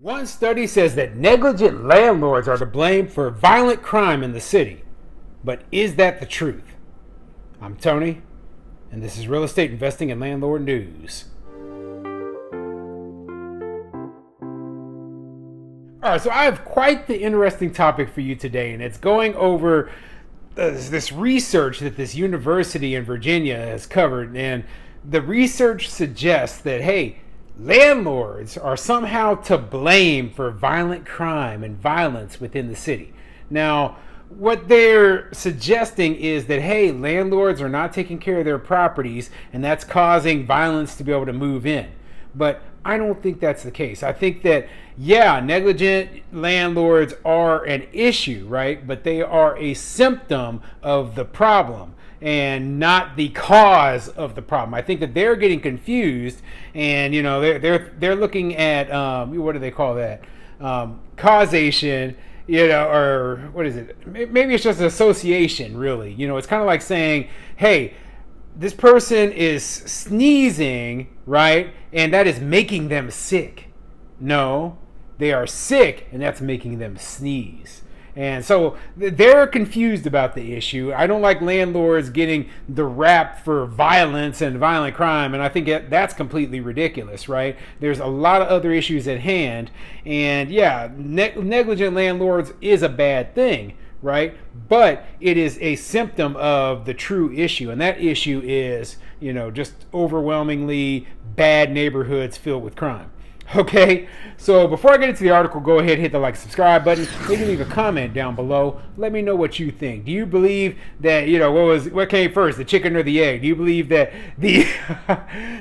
One study says that negligent landlords are to blame for violent crime in the city. But is that the truth? I'm Tony, and this is Real Estate Investing and Landlord News. All right, so I have quite the interesting topic for you today, and it's going over this research that this university in Virginia has covered. And the research suggests that, hey, landlords are somehow to blame for violent crime and violence within the city. Now, what they're suggesting is that, hey, landlords are not taking care of their properties, and that's causing violence to be able to move in. But I don't think that's the case. I think that, yeah, negligent landlords are an issue, right? But they are a symptom of the problem and not the cause of the problem. I think that they're getting confused, and they're looking at what do they call that? Causation, or what is it? Maybe it's just association, really. It's kind of like saying, hey, this person is sneezing, right? And that is making them sick. No, they are sick, and that's making them sneeze. And so they're confused about the issue. I don't like landlords getting the rap for violence and violent crime, and I think that's completely ridiculous, right? There's a lot of other issues at hand, and yeah, negligent landlords is a bad thing, right? But it is a symptom of the true issue, and that issue is, just overwhelmingly bad neighborhoods filled with crime. Okay, so before I get into the article, go ahead and hit the subscribe button. Maybe leave a comment down below. Let me know what you think. Do you believe that, what came first, the chicken or the egg? Do you believe that the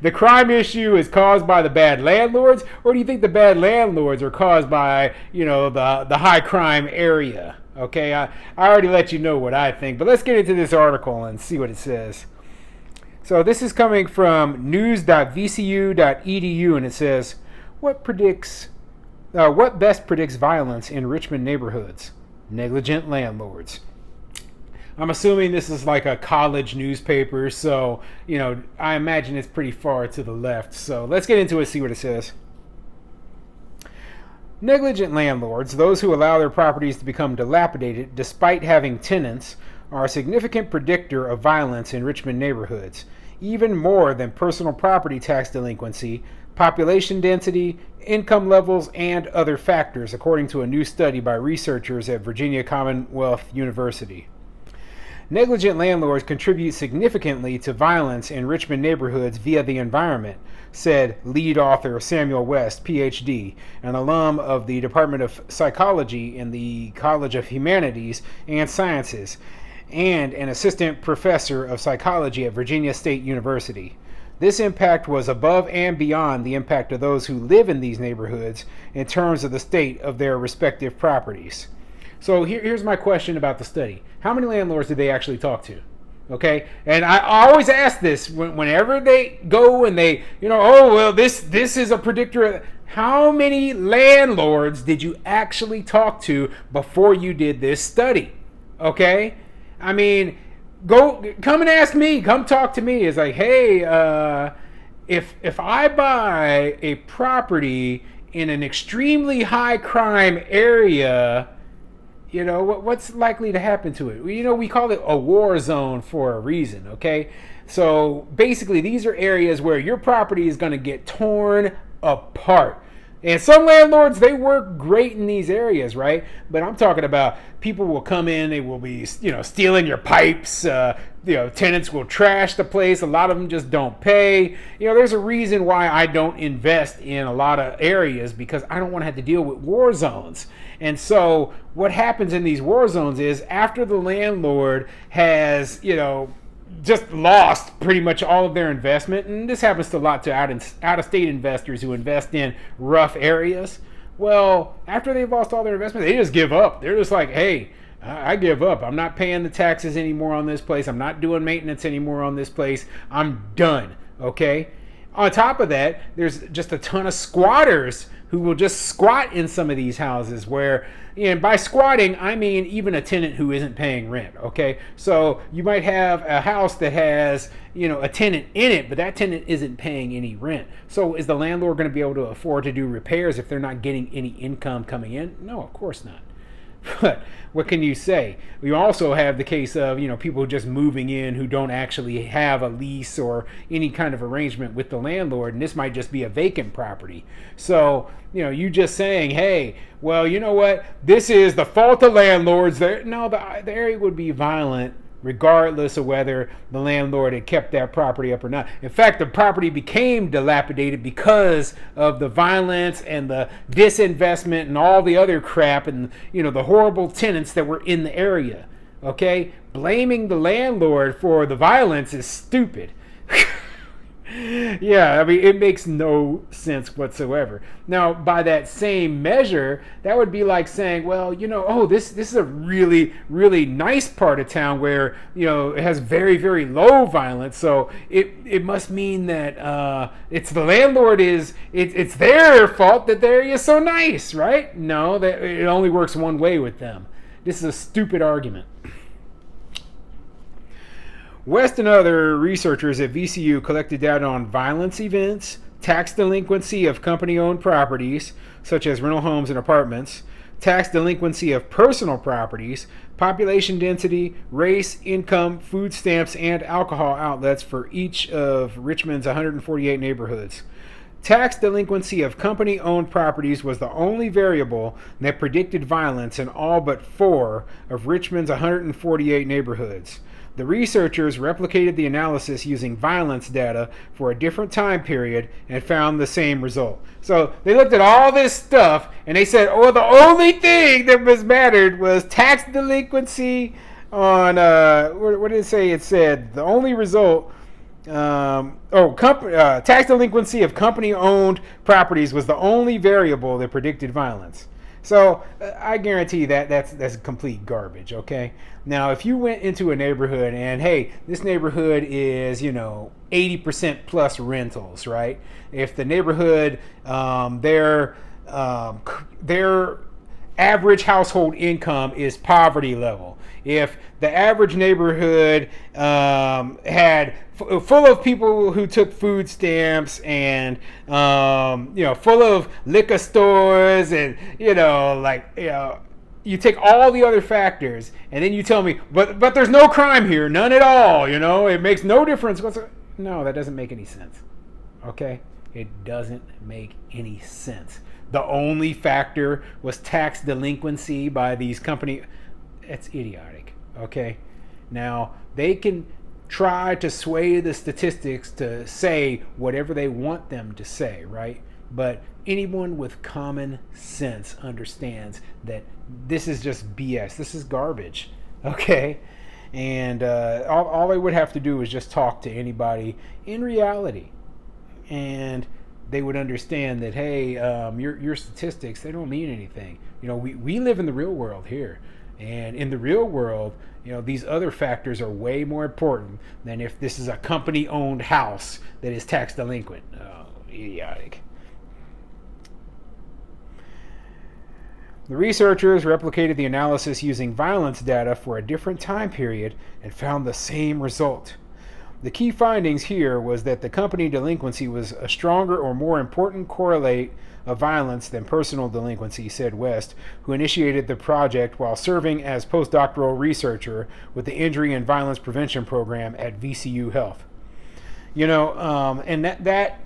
the crime issue is caused by the bad landlords, or do you think the bad landlords are caused by, the high crime area? Okay, I already let you know what I think, but let's get into this article and see what it says. So this is coming from news.vcu.edu, and it says, What best predicts violence in Richmond neighborhoods? Negligent landlords. I'm assuming this is like a college newspaper, so, I imagine it's pretty far to the left. So let's get into it, see what it says. Negligent landlords, those who allow their properties to become dilapidated despite having tenants, are a significant predictor of violence in Richmond neighborhoods, even more than personal property tax delinquency, population density, income levels, and other factors, according to a new study by researchers at Virginia Commonwealth University. Negligent landlords contribute significantly to violence in Richmond neighborhoods via the environment, said lead author Samuel West, PhD, an alum of the Department of Psychology in the College of Humanities and Sciences, and an assistant professor of psychology at Virginia State University. This impact was above and beyond the impact of those who live in these neighborhoods in terms of the state of their respective properties. So here's my question about the study. How many landlords did they actually talk to? Okay, and I always ask this whenever they go and they, this is a predictor. How many landlords did you actually talk to before you did this study? Okay, I mean, come and ask me. Come talk to me. It's like, hey, if I buy a property in an extremely high crime area, what's likely to happen to it? We call it a war zone for a reason, okay? So basically, these are areas where your property is going to get torn apart. And some landlords, they work great in these areas, right? But I'm talking about people will come in, they will be, stealing your pipes. Tenants will trash the place. A lot of them just don't pay. There's a reason why I don't invest in a lot of areas, because I don't want to have to deal with war zones. And so what happens in these war zones is after the landlord has, just lost pretty much all of their investment, and this happens to a lot to out-of-state investors who invest in rough areas. Well, after they've lost all their investment, they just give up. They're just like, hey, I give up. I'm not paying the taxes anymore on this place. I'm not doing maintenance anymore on this place. I'm done, okay? On top of that, there's just a ton of squatters who will just squat in some of these houses where, and by squatting, I mean even a tenant who isn't paying rent, okay? So you might have a house that has, a tenant in it, but that tenant isn't paying any rent. So is the landlord going to be able to afford to do repairs if they're not getting any income coming in? No, of course not. But what can you say? We also have the case of, people just moving in who don't actually have a lease or any kind of arrangement with the landlord, and this might just be a vacant property. So, you just saying, hey, well, you know what? This is the fault of landlords. No, the area would be violent regardless of whether the landlord had kept that property up or not. In fact, the property became dilapidated because of the violence and the disinvestment and all the other crap and, the horrible tenants that were in the area. Okay? Blaming the landlord for the violence is stupid. Yeah, I mean, it makes no sense whatsoever. Now, by that same measure, that would be like saying, well, this is a really, really nice part of town where, it has very, very low violence. So it must mean that it's the landlord it's their fault that the area is so nice, right? No, that it only works one way with them. This is a stupid argument. West and other researchers at VCU collected data on violence events, tax delinquency of company-owned properties, such as rental homes and apartments, tax delinquency of personal properties, population density, race, income, food stamps, and alcohol outlets for each of Richmond's 148 neighborhoods. Tax delinquency of company-owned properties was the only variable that predicted violence in all but 4 of Richmond's 148 neighborhoods. The researchers replicated the analysis using violence data for a different time period and found the same result. So they looked at all this stuff and they said, the only thing that was mattered was tax delinquency on, what did it say? It said the only result, tax delinquency of company-owned properties was the only variable that predicted violence. So I guarantee that's complete garbage, okay? Now, if you went into a neighborhood and, hey, this neighborhood is, 80% plus rentals, right? If the neighborhood, their average household income is poverty level. If the average neighborhood had full of people who took food stamps and full of liquor stores and you take all the other factors and then you tell me but there's no crime here, none at all, it makes no difference. No, that doesn't make any sense. Okay, it doesn't make any sense. The only factor was tax delinquency by these companies. It's idiotic. Okay, now they can try to sway the statistics to say whatever they want them to say, right? But anyone with common sense understands that this is just BS. This is garbage, okay? And all they would have to do is just talk to anybody in reality, and they would understand that, hey, your statistics, they don't mean anything. We live in the real world here. And in the real world, these other factors are way more important than if this is a company-owned house that is tax delinquent. Oh, idiotic. The researchers replicated the analysis using violence data for a different time period and found the same result. The key findings here was that the company delinquency was a stronger or more important correlate of violence than personal delinquency, said West, who initiated the project while serving as postdoctoral researcher with the Injury and Violence Prevention Program at VCU Health. And that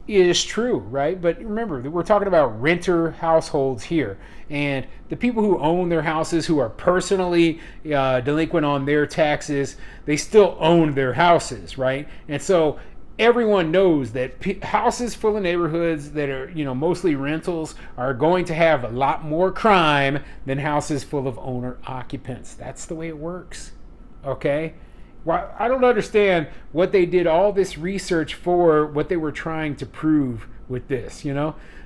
is true, right? But remember, we're talking about renter households here. And the people who own their houses, who are personally delinquent on their taxes, they still own their houses, right? And so everyone knows that houses full of neighborhoods that are, mostly rentals are going to have a lot more crime than houses full of owner occupants. That's the way it works, okay? Well, I don't understand what they did all this research for, what they were trying to prove with this,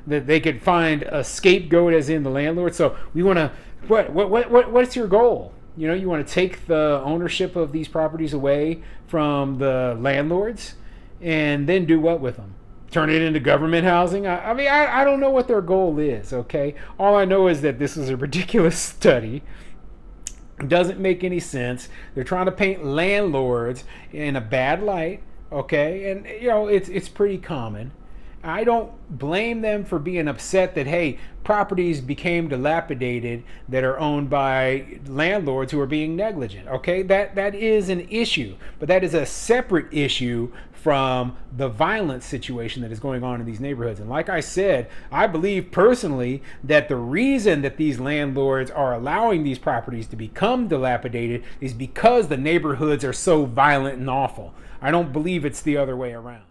that they could find a scapegoat as in the landlord. So we want to, what's your goal? You want to take the ownership of these properties away from the landlords and then do what with them? turn it into government housing. I mean, I don't know what their goal is, okay? All I know is that this is a ridiculous study. It doesn't make any sense. They're trying to paint landlords in a bad light, okay? And, you know, it's pretty common. I don't blame them for being upset that, hey, properties became dilapidated that are owned by landlords who are being negligent. Okay, that is an issue, but that is a separate issue from the violent situation that is going on in these neighborhoods. And like I said, I believe personally that the reason that these landlords are allowing these properties to become dilapidated is because the neighborhoods are so violent and awful. I don't believe it's the other way around.